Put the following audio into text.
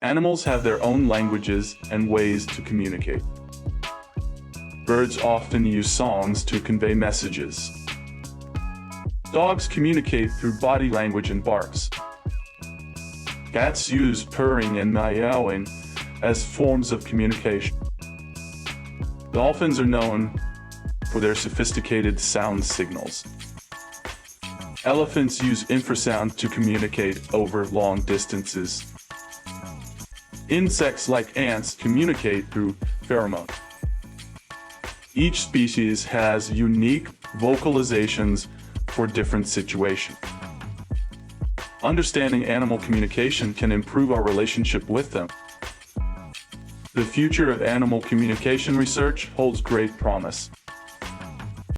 Animals have their own languages and ways to communicate. Birds often use songs to convey messages. Dogs communicate through body language and barks. Cats use purring and meowing as forms of communication. Dolphins are known for their sophisticated sound signals. Elephants use infrasound to communicate over long distances. Insects like ants communicate through pheromones. Each species has unique vocalizations for different situations. Understanding animal communication can improve our relationship with them. The future of animal communication research holds great promise.